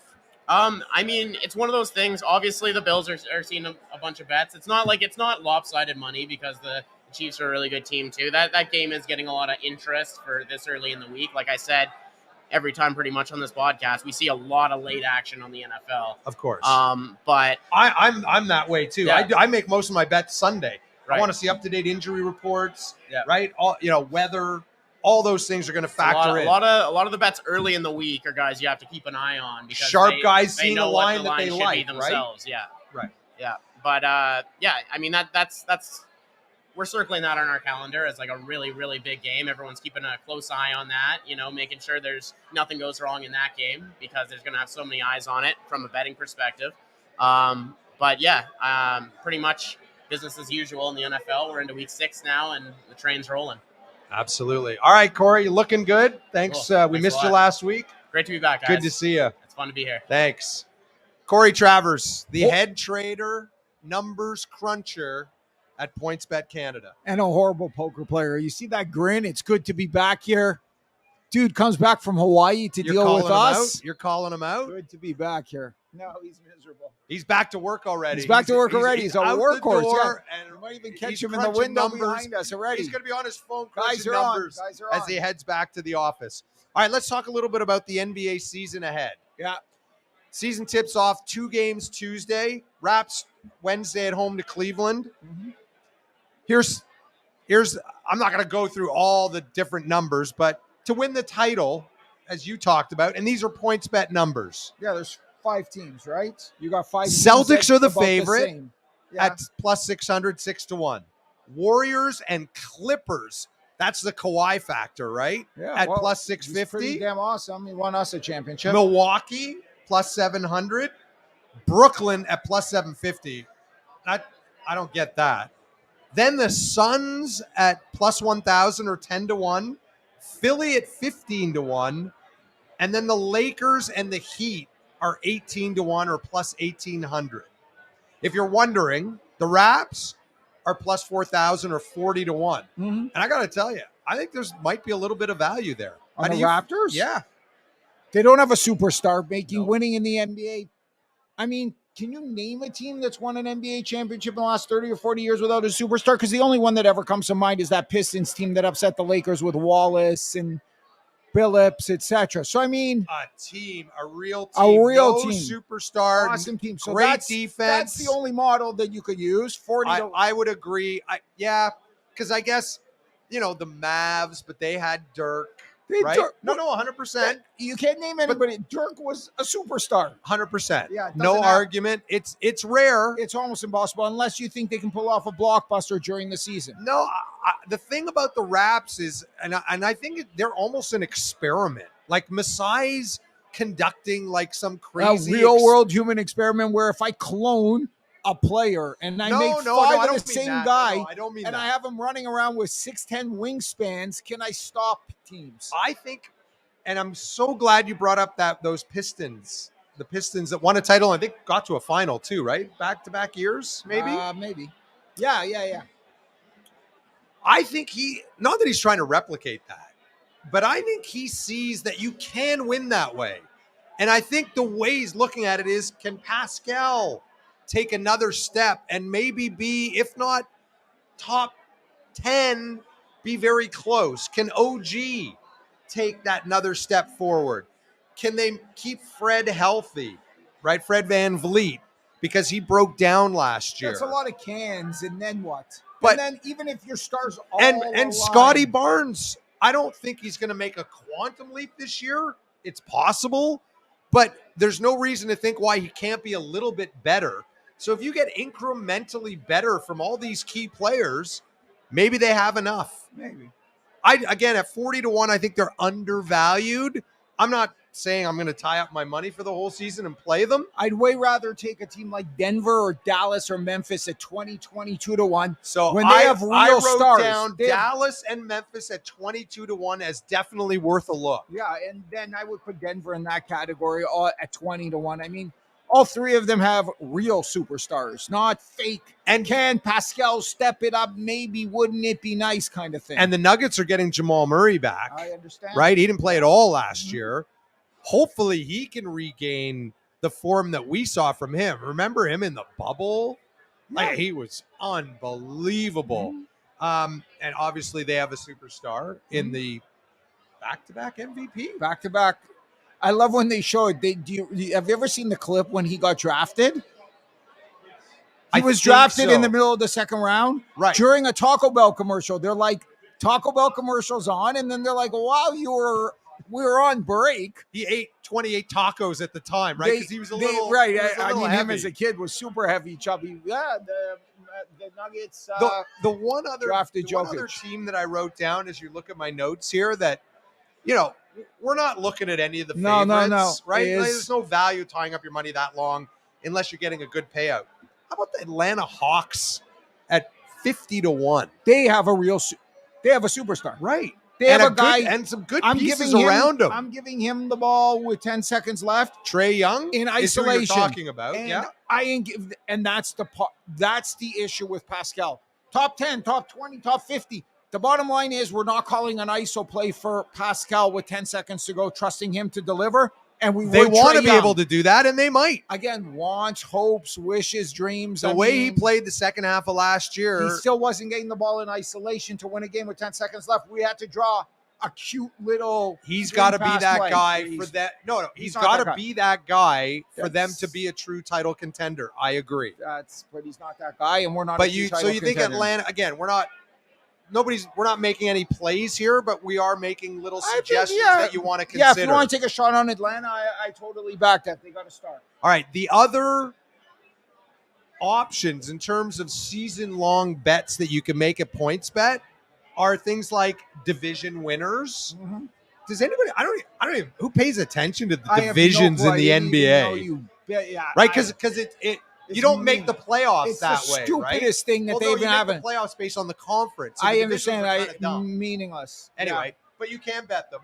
I mean, it's one of those things. Obviously, the Bills are seeing a bunch of bets. It's not lopsided money because the Chiefs are a really good team too. That game is getting a lot of interest for this early in the week. Like I said, every time pretty much on this podcast, we see a lot of late action on the NFL. Of course. But I'm that way too. Yeah. I make most of my bets Sunday. I want to see up-to-date injury reports, Yeah. right? All weather, all those things are going to factor in. A lot of the bets early in the week are guys you have to keep an eye on because Sharp guys they seeing know a what line the that they should like, be themselves. right? Yeah, Right. yeah. But yeah, I mean that's we're circling that on our calendar as like a really, really big game. Everyone's keeping a close eye on that, making sure there's nothing goes wrong in that game because there's going to have so many eyes on it from a betting perspective. But yeah, pretty much business as usual in the NFL. We're into week 6 now, and the train's rolling. Absolutely. All right, Corey, you looking good. Thanks. Cool. We Thanks missed a you lot. last week. Great to be back, guys. Good to see you. It's fun to be here. Thanks. Corey Travers, the head trader, numbers cruncher at PointsBet Canada. And a horrible poker player. You see that grin? It's good to be back here. Dude comes back from Hawaii to deal with us. You're calling him out? Good to be back here. No, he's miserable. He's back to work already. He's back to work already. He's a out workhorse. the door, Yeah. and you might even he's catch him in the crunching window numbers. behind us already. He's going to be on his phone Guys crunching are on. numbers Guys are as on. he heads back to the office. All right, let's talk a little bit about the NBA season ahead. Yeah. Season tips off 2 games Tuesday. Raps Wednesday at home to Cleveland. Mm-hmm. Here's I'm not going to go through all the different numbers, but to win the title, as you talked about, and these are PointsBet numbers. Yeah, there's 5 teams, right? You got 5 teams. Celtics are the about favorite same. Yeah. at plus 600, 6-1. Warriors and Clippers. That's the Kawhi factor, right? Yeah, At well, plus he's pretty 650. damn awesome. He won us a championship. Milwaukee plus 700. Brooklyn at plus 750. I don't get that. Then the Suns at plus 1,000 or 10-1. Philly at 15-1. And then the Lakers and the Heat are 18-1 or plus 1,800. If you're wondering, the Raps are plus 4,000 or 40-1. Mm-hmm. And I got to tell you, I think might be a little bit of value there. On the Raptors? Yeah. They don't have a superstar winning in the NBA. I mean, can you name a team that's won an NBA championship in the last 30 or 40 years without a superstar? Because the only one that ever comes to mind is that Pistons team that upset the Lakers with Wallace and Billups, etc. So, I mean, a real team. No team. Superstar. Awesome team. So great defense. That's the only model that you could use. I would agree. Because I guess, the Mavs, but they had Dirk. Right? Dirk, no, 100%. You can't name anybody. Dirk was a superstar. 100%. Yeah, no argument. It's rare. It's almost impossible unless you think they can pull off a blockbuster during the season. No, the thing about the Raps is, and I think they're almost an experiment. Like Masai's conducting like some crazy real world human experiment where if I clone a player and I make 5 of the same guy, I don't mean and that. I have him running around with 6'10" wingspans, can I stop teams? I think, and I'm so glad you brought up those Pistons, the Pistons that won a title, I think got to a final too, right? Back-to-back years, maybe? Maybe. Yeah. I think not that he's trying to replicate that, but I think he sees that you can win that way. And I think the way he's looking at it is, can Pascal take another step and maybe be, if not top 10, be very close? Can OG take that another step forward? Can they keep Fred healthy, right? Fred VanVleet, because he broke down last year. That's a lot of cans, and then what? But, and then even if your stars all and Scotty Barnes, I don't think he's going to make a quantum leap this year. It's possible, but there's no reason to think why he can't be a little bit better. So if you get incrementally better from all these key players, maybe they have enough. Maybe. Again, at 40-1, I think they're undervalued. I'm not saying I'm going to tie up my money for the whole season and play them. I'd way rather take a team like Denver or Dallas or Memphis at 22-1. So when they have real stars, I wrote down Dallas and Memphis at 22-1 as definitely worth a look. Yeah, and then I would put Denver in that category at 20-1. I mean, all 3 of them have real superstars, not fake. And can Pascal step it up? Maybe, wouldn't it be nice kind of thing. And the Nuggets are getting Jamal Murray back. I understand. Right? He didn't play at all last year. Hopefully he can regain the form that we saw from him. Remember him in the bubble? Yeah. Like, he was unbelievable. And obviously they have a superstar in the back-to-back MVP. Back-to-back. I love when they show it. Have you ever seen the clip when he got drafted? He I was think drafted in so. the middle of the second round. Right. During a Taco Bell commercial. They're like, Taco Bell commercials on, and then they're like, wow, we were on break. He ate 28 tacos at the time, right? Because he was a little right. he was a I little mean, heavy. him as a kid was super heavy, chubby. Yeah, the Nuggets the one other drafted the one other Jokic. team that I wrote down as you look at my notes here that, you know, we're not looking at any of the No, favorites, right? It Like, is- there's no value tying up your money that long unless you're getting a good payout. How about the Atlanta Hawks at 50-1? They have a superstar. Right. They and have a good, guy and some good I'm pieces giving around him. I'm giving him the ball with 10 seconds left Trey Young in is who you're isolation. talking about. And Yeah. and that's the issue with Pascal. Top 10, top 20, top 50. The bottom line is we're not calling an ISO play for Pascal with 10 seconds to go, trusting him to deliver. And They want to Trey be Young. able to do that, and they might. Again, wants, hopes, wishes, dreams. The way he played the second half of last year. He still wasn't getting the ball in isolation to win a game with 10 seconds left. We had to draw a cute little. He's got to be pass that play. guy for that. No, he's not got that to guy. be that guy for them That's- to be a true title contender. I agree. But he's not that guy, and we're not. But you think Atlanta again? We're not making any plays here, but we are making little suggestions that you want to consider. Yeah, if you want to take a shot on Atlanta, I totally back that. They got to start. All right, the other options in terms of season-long bets that you can make at PointsBet are things like division winners. Mm-hmm. Does anybody? I don't even. Who pays attention to the I have divisions no in the idea, NBA? Right? Because you it's don't make the mean. playoffs It's that the way, stupidest thing that Although they you even make haven't. the playoffs based on the conference. So I the understand. divisions are kinda dumb. Meaningless. Anyway, but you can bet them.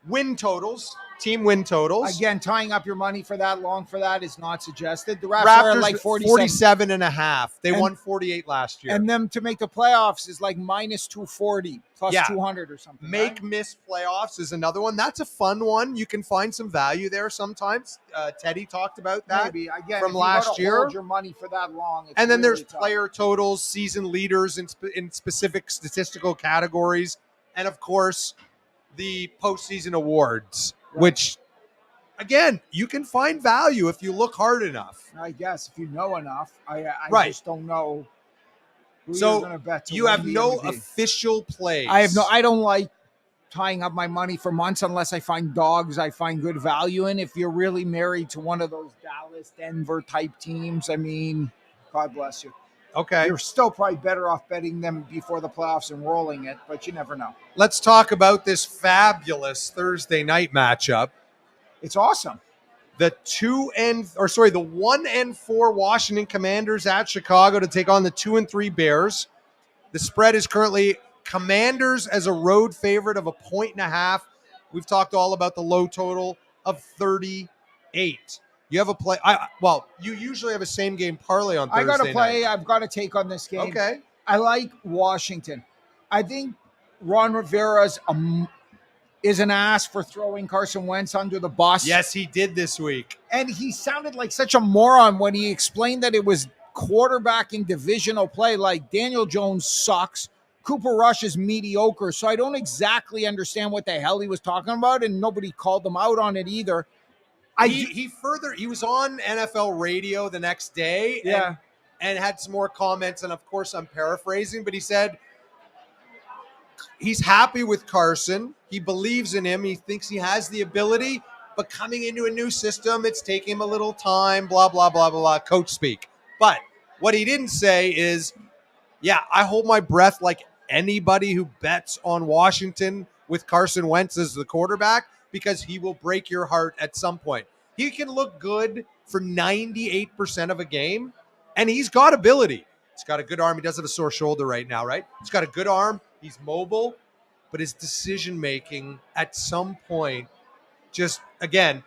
Win totals, team win totals. Again, tying up your money for that long for that is not suggested. The Raptors are Raptors like 47 and a half. They And- won 48 last year. and them to make the playoffs is like minus 240 plus Yeah. 200 or something. Make right? miss playoffs is another one. That's a fun one. You can find some value there sometimes. Teddy talked about that. Maybe again from if you last gotta year. Hold your money for that long. It's And then really there's tough. player totals, season leaders in specific statistical categories, and of course, the postseason awards, Right. which, again, you can find value if you look hard enough. I guess if you know enough, I Right. just don't know. Who So, you're gonna bet to You win have the no MVP. official plays. I don't like tying up my money for months unless I find dogs I find good value in. If you're really married to one of those Dallas, Denver type teams, I mean, God bless you. Okay. You're still probably better off betting them before the playoffs and rolling it, but you never know. Let's talk about this fabulous Thursday night matchup. It's awesome. The 1-4 Washington Commanders at Chicago to take on the 2-3 Bears. The spread is currently Commanders as a road favorite of 1.5. We've talked all about the low total of 38. You have a play. You usually have a same game parlay on Thursday I got to play. night. I've got to take on this game. Okay. I like Washington. I think Ron Rivera is an ass for throwing Carson Wentz under the bus. Yes, he did this week. And he sounded like such a moron when he explained that it was quarterbacking divisional play. Like Daniel Jones sucks. Cooper Rush is mediocre. So I don't exactly understand what the hell he was talking about, and nobody called him out on it either. He was on NFL radio the next day and had some more comments. And of course, I'm paraphrasing, but he said he's happy with Carson. He believes in him. He thinks he has the ability, but coming into a new system, it's taking him a little time, blah, blah, blah, blah, blah, coach speak. But what he didn't say is, I hold my breath like anybody who bets on Washington with Carson Wentz as the quarterback, because he will break your heart at some point. He can look good for 98% of a game, and he's got ability. He's got a good arm. He does have a sore shoulder right now, right? He's got a good arm. He's mobile, but his decision-making at some point just, again,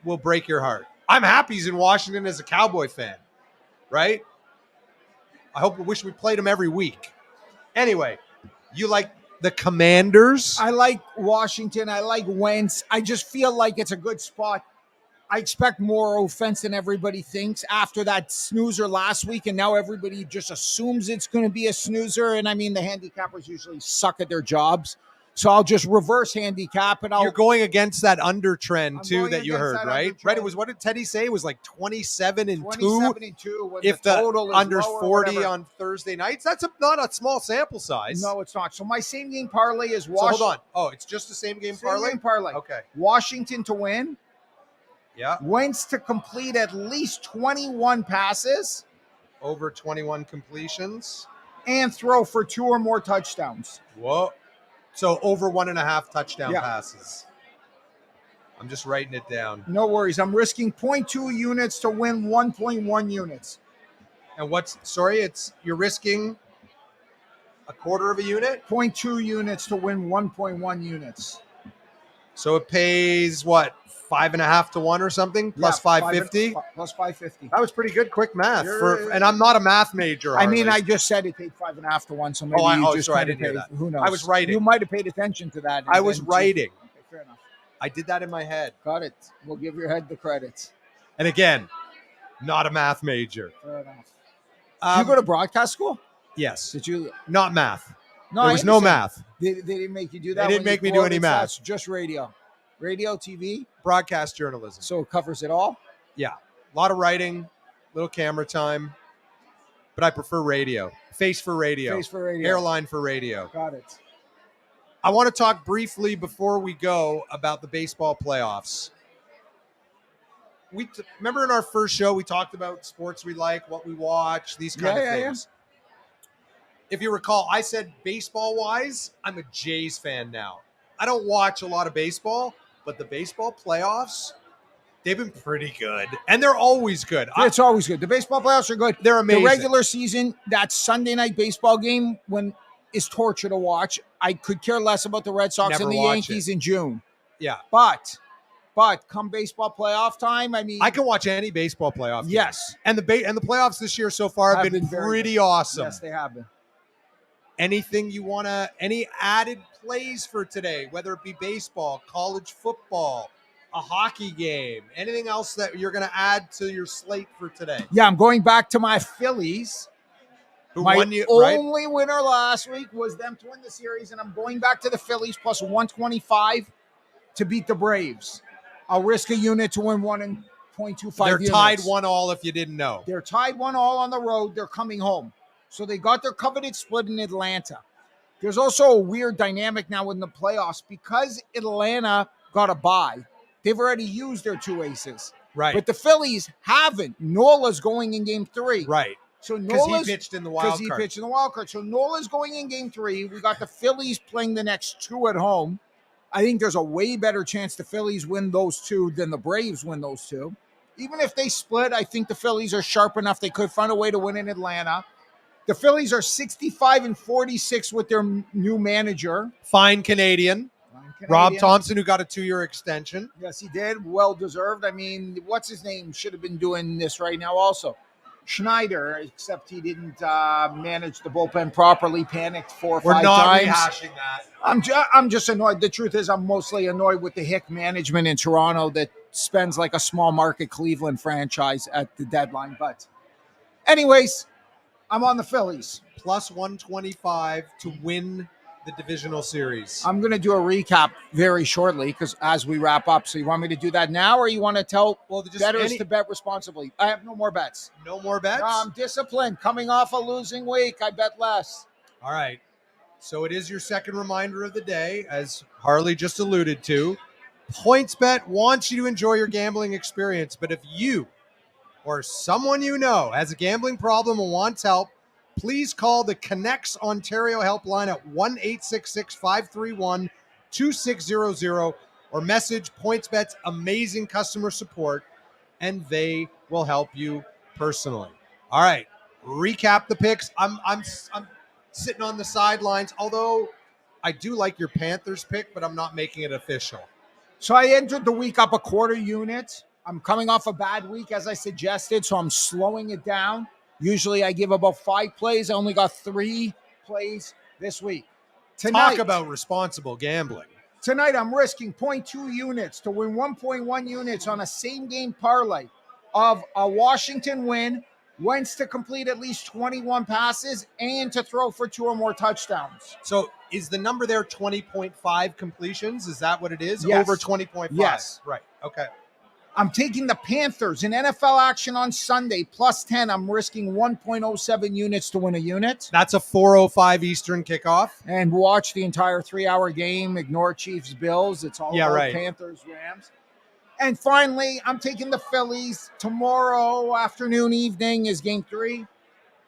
will break your heart. I'm happy he's in Washington as a Cowboy fan, right? I wish we played him every week. Anyway, you like the Commanders? I like Washington. I like Wentz. I just feel like it's a good spot. I expect more offense than everybody thinks after that snoozer last week, and now everybody just assumes it's going to be a snoozer. And I mean, the handicappers usually suck at their jobs. So I'll just reverse handicap and You're going against that under trend I'm too going that you against heard, that right? under Right. It trend. was, what did Teddy say? It was like 27-2. 27-2 when If the the total is under's lower, 40 whatever. on Thursday nights, that's not a small sample size. No, it's not. So my same game parlay is So hold Washington. on. Oh, it's just the same game Same parlay? game parlay. Okay. Washington to win. Yeah. Wentz to complete at least 21 passes Over 21 completions. and throw for 2 or more touchdowns. Whoa. So over 1.5 touchdown Yeah. passes. I'm just writing it down. No worries. I'm risking 0.2 units to win 1.1 units. And you're risking a quarter of a unit? 0.2 units to win 1.1 units. So it pays what, 5.5 to 1 or something? Plus 550? Plus 550. That was pretty good, quick math. And I'm not a math major. I mean, Harley. I just said it paid 5.5 to 1, so maybe sorry, I didn't hear that. Who knows? I was writing. You might have paid attention to that. I was writing. Okay, fair enough. I did that in my head. Got it. We'll give your head the credits. And again, not a math major. Fair enough. Did you go to broadcast school? Yes. Did you? Not math. No, there was no math. They didn't make you do that. They didn't make me do any math. That's just radio, TV, Broadcast journalism. so it covers it all. Yeah. A lot of writing, little camera time, but I prefer radio. Face for radio. Hairline for radio. Got it. I want to talk briefly before we go about the baseball playoffs. Remember in our first show, we talked about sports we like, what we watch, these kind of things. If you recall, I said baseball-wise, I'm a Jays fan now. I don't watch a lot of baseball, but the baseball playoffs, they've been pretty good. And they're always good. It's always good. The baseball playoffs are good. They're amazing. The regular season, that Sunday night baseball game is torture to watch. I could care less about the Red Sox and the Yankees in June. Yeah. But come baseball playoff time, I mean, I can watch any baseball playoff game. Yes. And the playoffs this year so far have been pretty awesome. Yes, they have been. Anything you want to, any added plays for today, whether it be baseball, college football, a hockey game, anything else that you're going to add to your slate for today? Yeah, I'm going back to my Phillies. My only winner last week was them to win the series, and I'm going back to the Phillies plus 125 to beat the Braves. I'll risk a unit to win 1.25 They're units. tied 1-1 if you didn't know. They're tied 1-1 on the road. They're coming home. So they got their coveted split in Atlanta. There's also a weird dynamic now in the playoffs because Atlanta got a bye. They've already used their 2 aces. Right. But the Phillies haven't. Nola's going in game 3. Right. So because he pitched in the wild card. So Nola's going in game 3. We got the Phillies playing the next 2 at home. I think there's a way better chance the Phillies win those 2 than the Braves win those 2. Even if they split, I think the Phillies are sharp enough. They could find a way to win in Atlanta. The Phillies are 65-46 with their new manager. Fine Canadian. Rob Thompson, who got a 2-year extension. Yes, he did. Well deserved. I mean, what's his name? Should have been doing this right now also. Schneider, except he didn't manage the bullpen properly, panicked 4 or 5 times. We're not rehashing that. I'm just annoyed. The truth is I'm mostly annoyed with the Hick management in Toronto that spends like a small market Cleveland franchise at the deadline. But anyways, I'm on the Phillies. Plus 125 to win the divisional series. I'm going to do a recap very shortly because as we wrap up. So you want me to do that now or you want to tell bettors to bet responsibly? I have no more bets. No more bets? No, I'm disciplined. Coming off a losing week, I bet less. All right. So it is your second reminder of the day, as Harley just alluded to. PointsBet wants you to enjoy your gambling experience, but if you or someone you know has a gambling problem and wants help, please call the Connects Ontario helpline at 1-866-531-2600 or message PointsBet's amazing customer support, and they will help you personally. All right, recap the picks. I'm sitting on the sidelines, although I do like your Panthers pick, but I'm not making it official. So I entered the week up a quarter unit. I'm coming off a bad week, as I suggested, so I'm slowing it down. Usually I give about 5 plays. I only got 3 plays this week. Talk about responsible gambling. Tonight I'm risking 0.2 units to win 1.1 units on a same-game parlay of a Washington win Wentz to complete at least 21 passes and to throw for 2 or more touchdowns. So is the number there 20.5 completions? Is that what it is? Yes. Over 20.5? Yes. Right. Okay. I'm taking the Panthers in NFL action on Sunday, plus 10. I'm risking 1.07 units to win a unit. That's a 4:05 Eastern kickoff. And watch the entire 3-hour game. Ignore Chiefs Bills. It's all about right. Panthers Rams. And finally, I'm taking the Phillies. Tomorrow afternoon, evening is game 3.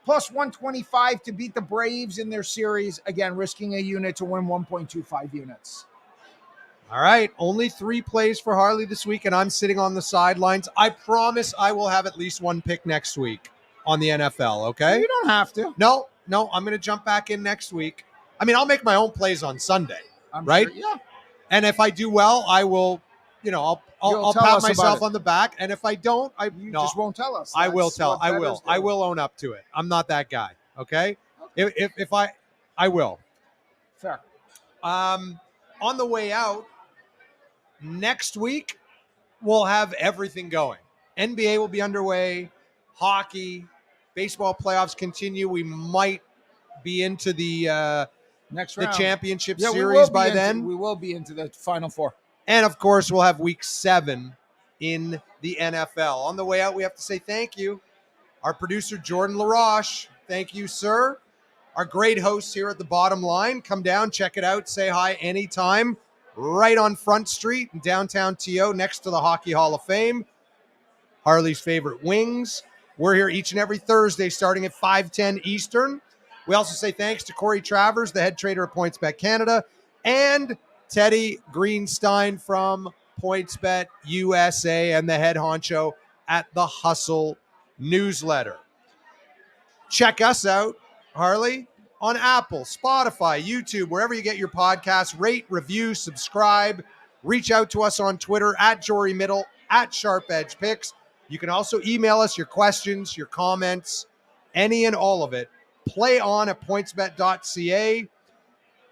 Plus 125 to beat the Braves in their series. Again, risking a unit to win 1.25 units. All right. Only 3 plays for Harley this week, and I'm sitting on the sidelines. I promise I will have at least 1 pick next week on the NFL, okay? You don't have to. No, I'm going to jump back in next week. I mean, I'll make my own plays on Sunday, I'm right? sure, yeah. And if I do well, I will, I'll You'll tell pat us about myself it. on the back. And if I don't, You just won't tell us. I will That's tell. what I bettors will. do. I will own up to it. I'm not that guy. Okay. If I will. Fair. On the way out, next week, we'll have everything going. NBA will be underway. Hockey, baseball playoffs continue. We might be into the Next the round. championship Yeah, series by then. We will be into the Final Four. And of course, we'll have week 7 in the NFL. On the way out, we have to say thank you. Our producer, Jordan LaRoche. Thank you, sir. Our great hosts here at the Bottom Line. Come down, check it out, say hi anytime. Right on Front Street in downtown TO, next to the Hockey Hall of Fame. Harley's favorite wings. We're here each and every Thursday starting at 5:10 Eastern. We also say thanks to Corey Travers, the head trader of PointsBet Canada, and Teddy Greenstein from PointsBet USA and the head honcho at the Hustle newsletter. Check us out, Harley, on Apple, Spotify, YouTube, wherever you get your podcasts. Rate, review, subscribe. Reach out to us on Twitter at Jorey Middle, at Sharp Edge Picks. You can also email us your questions, your comments, any and all of it. Play on at pointsbet.ca.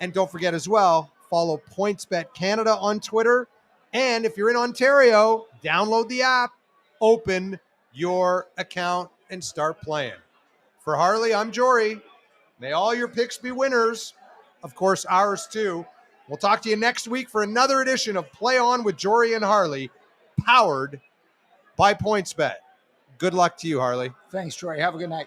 And don't forget as well, follow PointsBet Canada on Twitter. And if you're in Ontario, download the app, open your account, and start playing. For Harley, I'm Jorey. May all your picks be winners. Of course, ours too. We'll talk to you next week for another edition of Play On with Jorey and Harley, powered by PointsBet. Good luck to you, Harley. Thanks, Troy. Have a good night.